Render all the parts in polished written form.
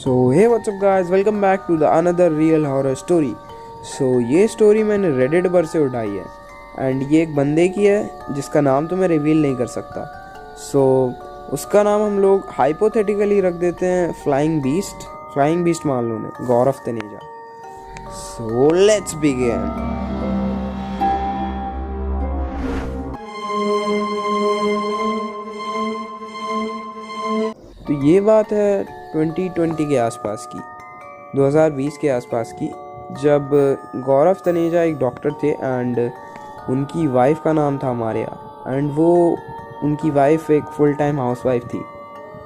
So hey what's up guys, welcome back to the another real horror story. So ये story मैंने Reddit पर से उठाई है एंड ये एक बंदे की है जिसका नाम तो मैं रिवील नहीं कर सकता। सो उसका नाम हम लोग हाइपोथेटिकली रख देते हैं फ्लाइंग बीस्ट मान लो उन्हें, Gaurav Taneja. So let's begin. तो ये बात है 2020 के आसपास की, 2020 के आसपास की, जब गौरव तनेजा एक डॉक्टर थे एंड उनकी वाइफ का नाम था मारिया एंड वो उनकी वाइफ एक फुल टाइम हाउसवाइफ थी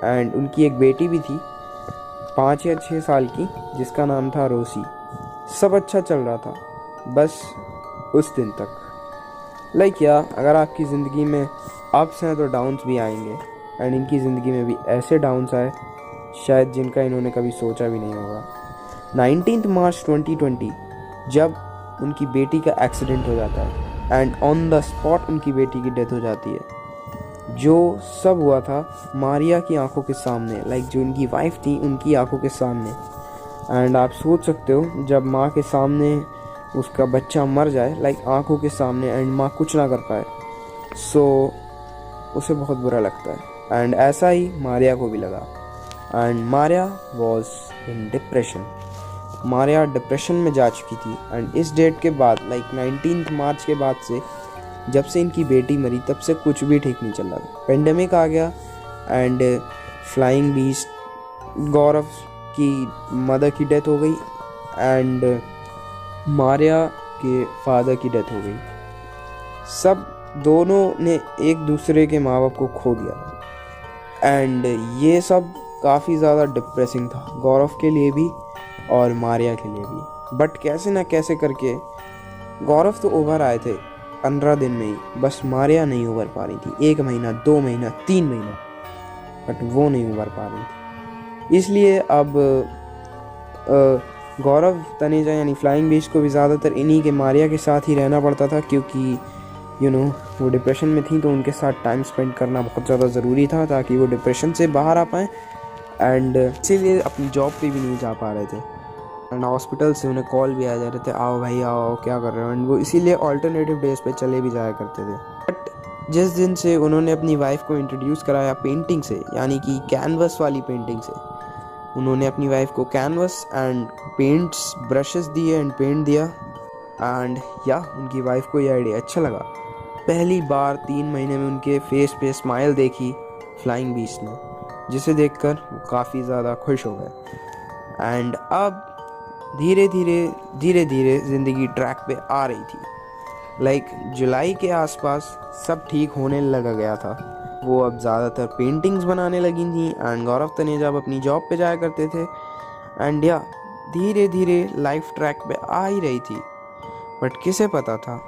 एंड उनकी एक बेटी भी थी 5 या 6 साल की जिसका नाम था रोसी। सब अच्छा चल रहा था बस उस दिन तक। अगर आपकी ज़िंदगी में अप्स हैं तो डाउन्स भी आएंगे एंड इनकी ज़िंदगी में भी ऐसे डाउन्स आए शायद जिनका इन्होंने कभी सोचा भी नहीं होगा। 19 मार्च 2020 जब उनकी बेटी का एक्सीडेंट हो जाता है एंड ऑन द स्पॉट उनकी बेटी की डेथ हो जाती है। जो सब हुआ था मारिया की आंखों के सामने, जो उनकी वाइफ थी उनकी आंखों के सामने। एंड आप सोच सकते हो जब माँ के सामने उसका बच्चा मर जाए आंखों के सामने एंड माँ कुछ ना कर पाए, सो उसे बहुत बुरा लगता है। एंड ऐसा ही मारिया को भी लगा and Maria was in depression. Maria depression में जा चुकी थी एंड इस डेट के बाद 19 मार्च के बाद से जब से इनकी बेटी मरी तब से कुछ भी ठीक नहीं चल रहा था। पेंडेमिक आ गया एंड फ्लाइंग बीस्ट गौरव की मदर की डेथ हो गई एंड मारिया के फादर की डेथ हो गई। सब दोनों ने एक दूसरे के माँ बाप को खो दिया था एंड ये सब काफ़ी ज़्यादा डिप्रेसिंग था गौरव के लिए भी और मारिया के लिए भी। बट कैसे ना कैसे करके गौरव तो उभर आए थे 15 दिन में ही, बस मारिया नहीं उभर पा रही थी। 1 महीना, 2 महीना, 3 महीना, बट वो नहीं उभर पा रही थी। इसलिए अब गौरव तनेजा यानी फ्लाइंग बीस्ट को भी ज़्यादातर इन्हीं के मारिया के साथ ही रहना पड़ता था क्योंकि वो डिप्रेशन में थी तो उनके साथ टाइम स्पेंड करना बहुत ज़्यादा ज़रूरी था ताकि वो डिप्रेशन से बाहर आ पाएँ। एंड इसीलिए अपनी जॉब पे भी नहीं जा पा रहे थे एंड हॉस्पिटल से उन्हें कॉल भी आ जा रहे थे, आओ भाई आओ, क्या कर रहे हो। एंड वो इसीलिए ऑल्टरनेटिव डेज पे चले भी जाया करते थे। बट जिस दिन से उन्होंने अपनी वाइफ को इंट्रोड्यूस कराया पेंटिंग से, यानी कि कैनवस वाली पेंटिंग से, उन्होंने अपनी वाइफ को कैनवस एंड पेंट्स ब्रशेस दिए एंड पेंट दिया एंड उनकी वाइफ को ये आइडिया अच्छा लगा। पहली बार 3 महीने में उनके फेस पे स्माइल देखी फ्लाइंग बीस्ट ने, जिसे देखकर वो काफ़ी ज़्यादा खुश हो गए। एंड अब धीरे धीरे ज़िंदगी ट्रैक पे आ रही थी। जुलाई के आसपास सब ठीक होने लगा गया था। वो अब ज़्यादातर पेंटिंग्स बनाने लगी थी एंड गौरव तनेजा अब अपनी जॉब पे जाया करते थे एंड धीरे धीरे लाइफ ट्रैक पे आ ही रही थी। बट किसे पता था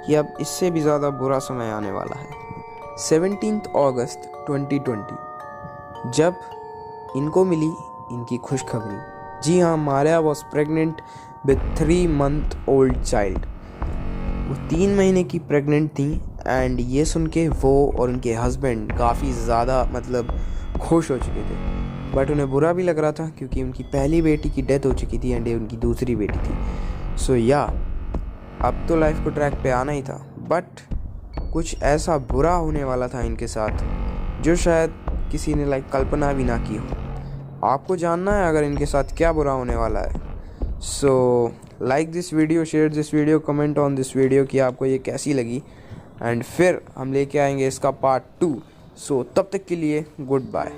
कि अब इससे भी ज़्यादा बुरा समय आने वाला है। 17 अगस्त 2020 जब इनको मिली इनकी खुशखबरी। जी हाँ, Maria was pregnant with 3 month old child. वो 3 महीने की प्रेग्नेंट थी एंड ये सुन के वो और उनके हस्बैंड काफ़ी ज़्यादा खुश हो चुके थे। बट उन्हें बुरा भी लग रहा था क्योंकि उनकी पहली बेटी की डेथ हो चुकी थी एंड ये उनकी दूसरी बेटी थी। सो अब तो लाइफ को ट्रैक पे आना ही था, बट कुछ ऐसा बुरा होने वाला था इनके साथ जो शायद किसी ने कल्पना भी ना की हो। आपको जानना है अगर इनके साथ क्या बुरा होने वाला है। So like this video, share this video, comment on this video कि आपको ये कैसी लगी एंड फिर हम लेके आएंगे इसका पार्ट 2। सो तब तक के लिए गुड बाय।